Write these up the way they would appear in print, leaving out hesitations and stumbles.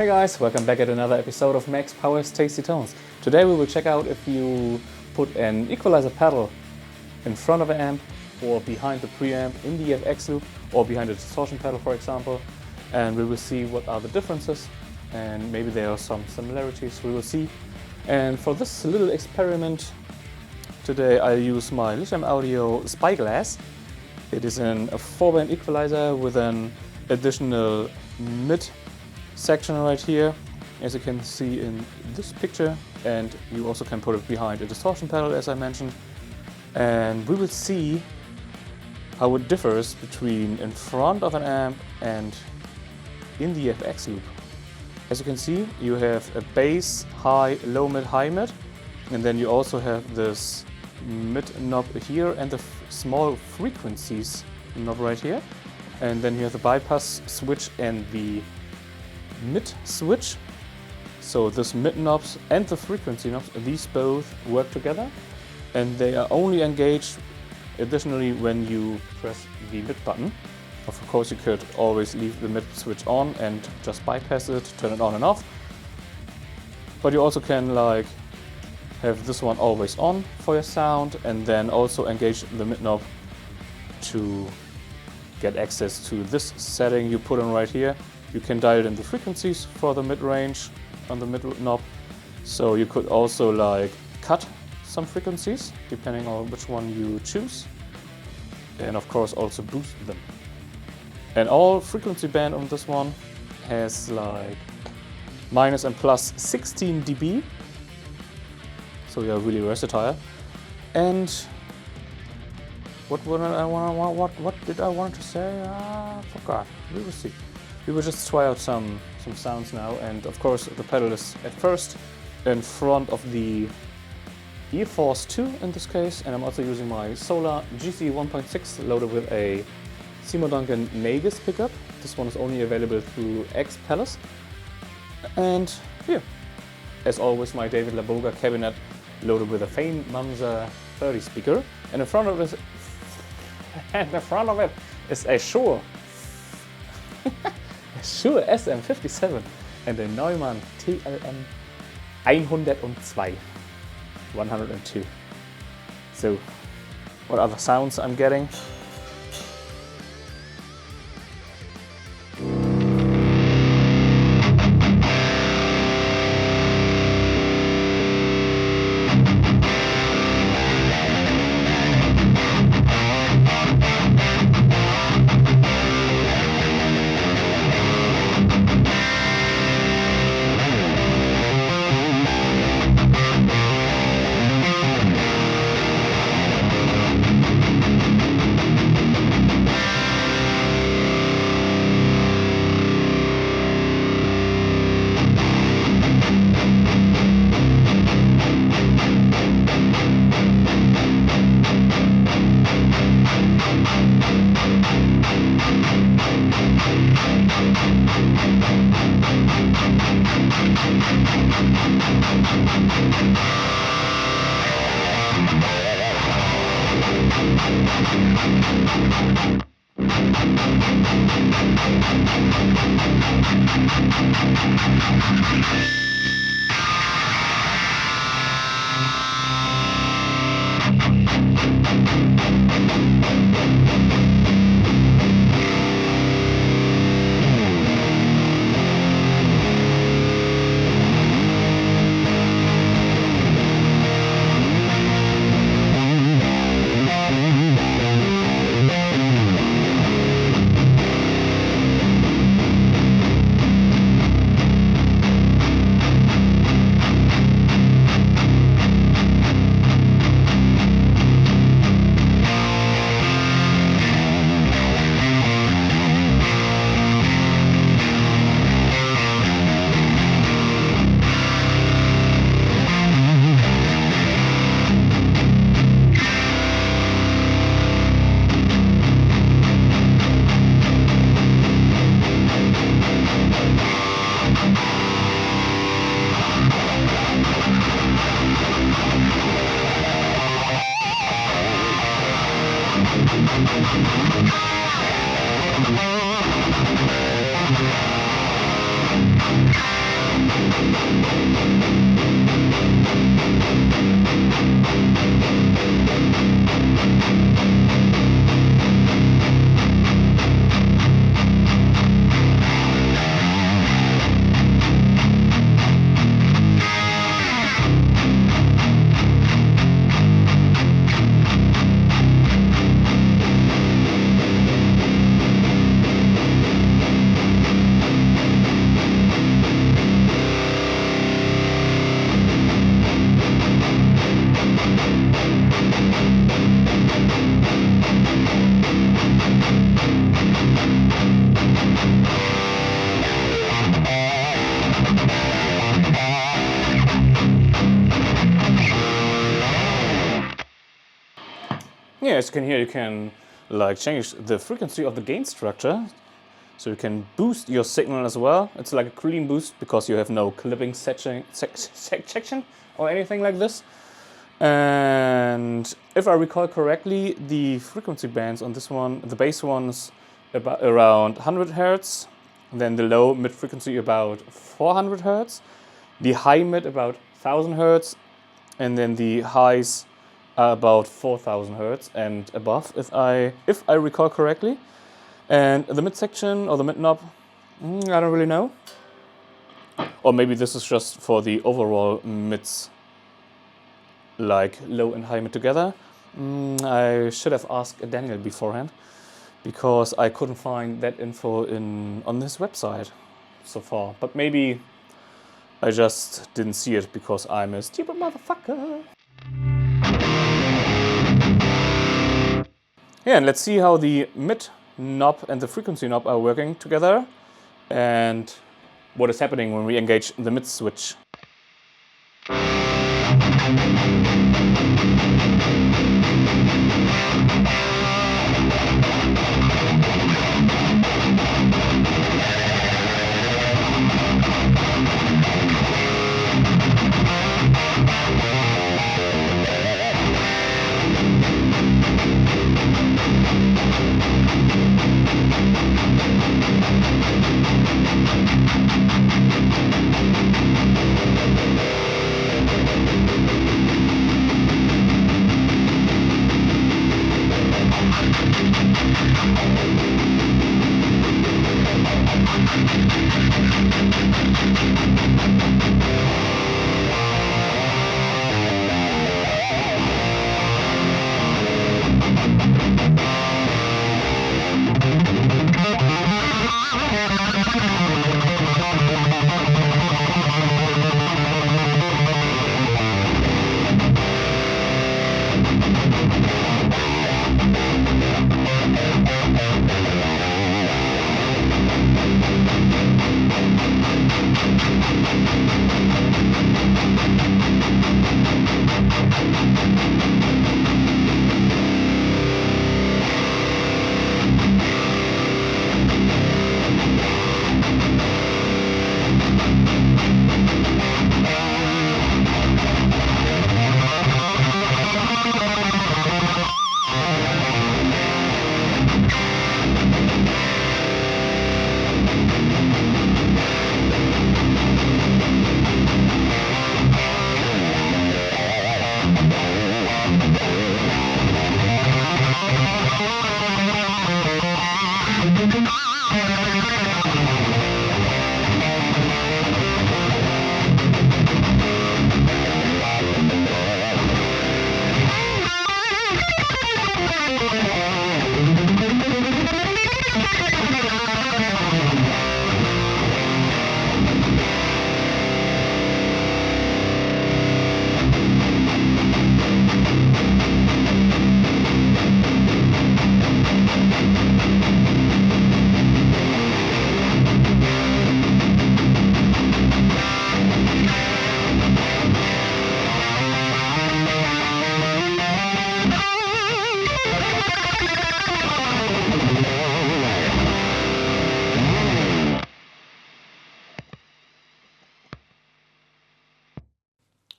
Hey guys, welcome back at another episode of Max Power's Tasty Tones. Today we will check out if you put an equalizer pedal in front of an amp or behind the preamp in the FX loop or behind a distortion pedal, for example, and we will see what are the differences and maybe there are some similarities, we will see. And for this little experiment today I'll use my Lichtlaerm Audio Spyglass. It is a 4-band equalizer with an additional mid section right here, as you can see in this picture, and you also can put it behind a distortion pedal, as I mentioned. And we will see how it differs between in front of an amp and in the FX loop. As you can see, you have a bass, high, low mid, high mid, and then you also have this mid knob here and the small frequencies knob right here, and then you have the bypass switch and the mid switch. So this mid knobs and the frequency knobs, these both work together, and they are only engaged additionally when you press the mid button. Of course, you could always leave the mid switch on and just bypass it, turn it on and off, but you also can like have this one always on for your sound and then also engage the mid knob to get access to this setting you put in right here. You can dial in the frequencies for the mid range on the mid knob, so you could also like cut some frequencies depending on which one you choose, and of course also boost them. And all frequency band on this one has like minus and plus 16 dB, so you are really versatile. And what did I want to say? I forgot. We will see. We will just try out some sounds now, and of course the pedal is at first in front of the Earforce Two in this case, and I'm also using my Solar GC 1.6 loaded with a Seymour Duncan NAGUS pickup. This one is only available through X-Palace. And here, as always, my David Laboga cabinet loaded with a FANE Mamzer30 Speaker, and in front of it is a Shure Shure SM57 and a Neumann TLM 102. So, what other sounds I'm getting? Yeah, as you can hear, you can like change the frequency of the gain structure, so you can boost your signal as well. It's like a clean boost because you have no clipping section or anything like this. And if I recall correctly, the frequency bands on this one, the bass one's about around 100 Hertz, then the low mid frequency about 400 Hertz, the high mid about 1000 Hertz, and then the highs are about 4000 Hertz and above, if I recall correctly. And the mid section or the mid knob, I don't really know. Or maybe this is just for the overall mids, like low and high mid together. I should have asked Daniel beforehand, because I couldn't find that info on this website so far. But maybe I just didn't see it because I'm a stupid motherfucker. Yeah, and let's see how the mid knob and the frequency knob are working together and what is happening when we engage the mid switch.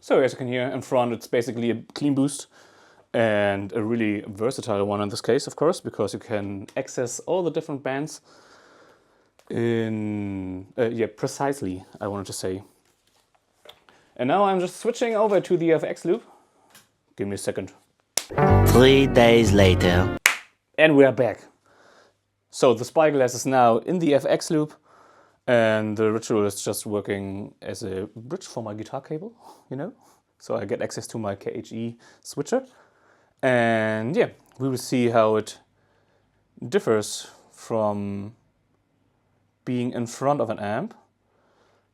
So as you can hear in front, it's basically a clean boost and a really versatile one in this case, of course, because you can access all the different bands Yeah, precisely, I wanted to say. And now I'm just switching over to the FX loop. Give me a second. 3 days later. And we are back. So the Spyglass is now in the FX loop, and the ritual is just working as a bridge for my guitar cable, you know? So I get access to my KHE switcher. And yeah, we will see how it differs from being in front of an amp.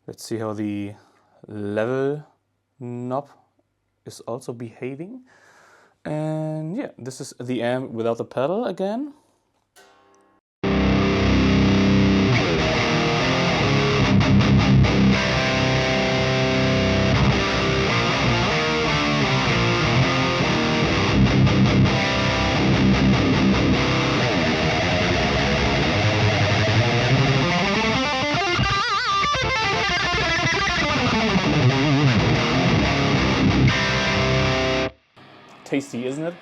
Let's see how the level knob is also behaving. And yeah, this is the amp without the pedal again. Tasty, isn't it?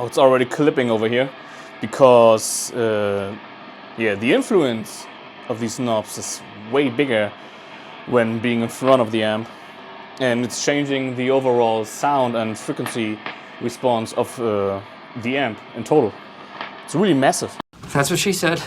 It's already clipping over here because yeah, the influence of these knobs is way bigger when being in front of the amp, and it's changing the overall sound and frequency response of the amp in total. It's really massive. That's what she said.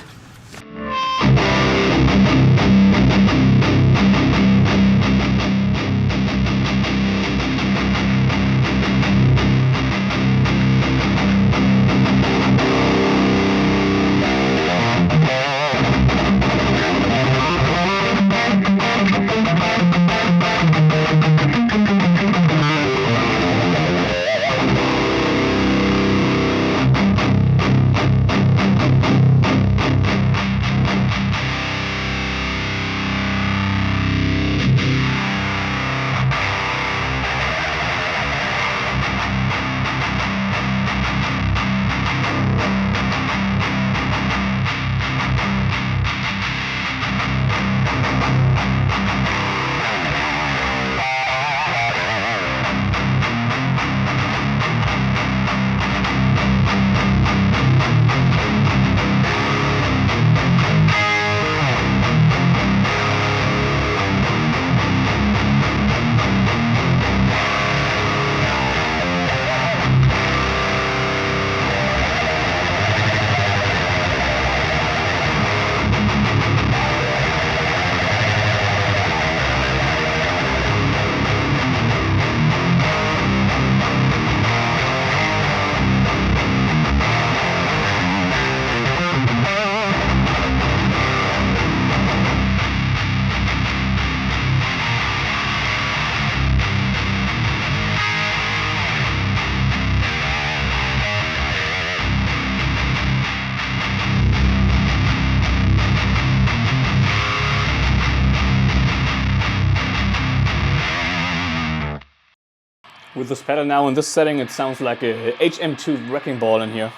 With this pedal now in this setting, it sounds like a HM2 wrecking ball in here.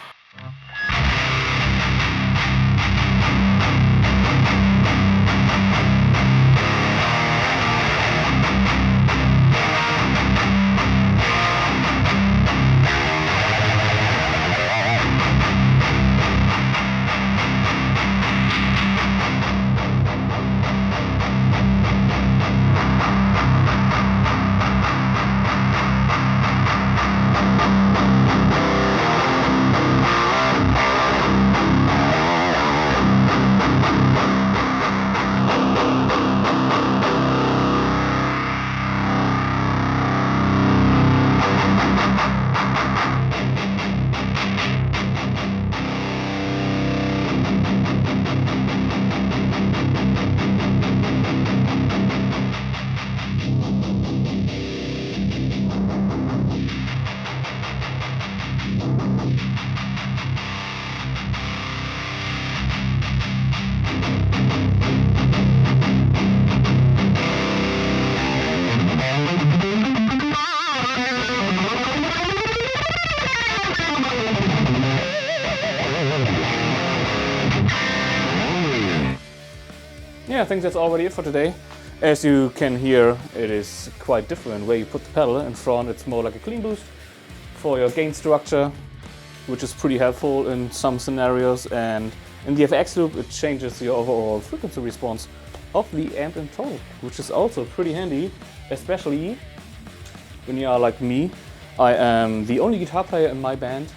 Yeah, I think that's already it for today. As you can hear, it is quite different where you put the pedal. In front it's more like a clean boost for your gain structure, which is pretty helpful in some scenarios, and in the FX loop it changes your overall frequency response of the amp in total, which is also pretty handy, especially when you are like me. I am the only guitar player in my band,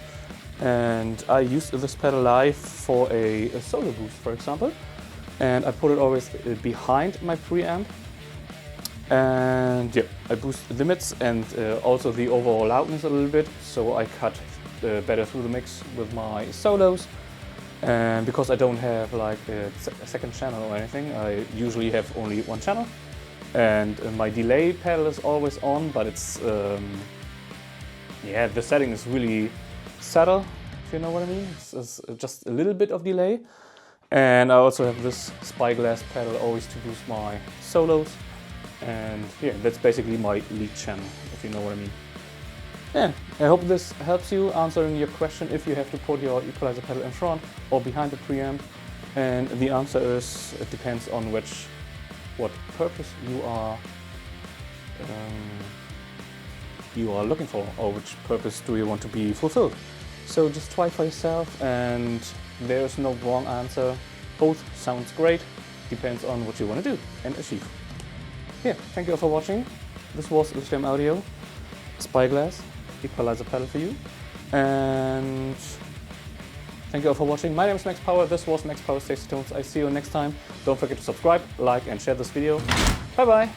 and I use this pedal live for a solo boost, for example. And I put it always behind my preamp, and yeah, I boost the limits and also the overall loudness a little bit, so I cut better through the mix with my solos. And because I don't have like a second channel or anything, I usually have only one channel, and my delay pedal is always on, but it's yeah, the setting is really subtle, if you know what I mean. It's just a little bit of delay. And I also have this Spyglass pedal always to boost my solos. And yeah, that's basically my lead channel, if you know what I mean. Yeah, I hope this helps you answering your question if you have to put your equalizer pedal in front or behind the preamp. And the answer is, it depends on what purpose you are looking for, or which purpose do you want to be fulfilled. So just try for yourself, and there's no wrong answer. Both sounds great, depends on what you want to do and achieve. Yeah, thank you all for watching. This was Lichtlaerm Audio, Spyglass, equalizer pedal for you. And thank you all for watching. My name is Max Power, this was Max Power's Tasty Tones. I see you next time. Don't forget to subscribe, like and share this video. Bye bye!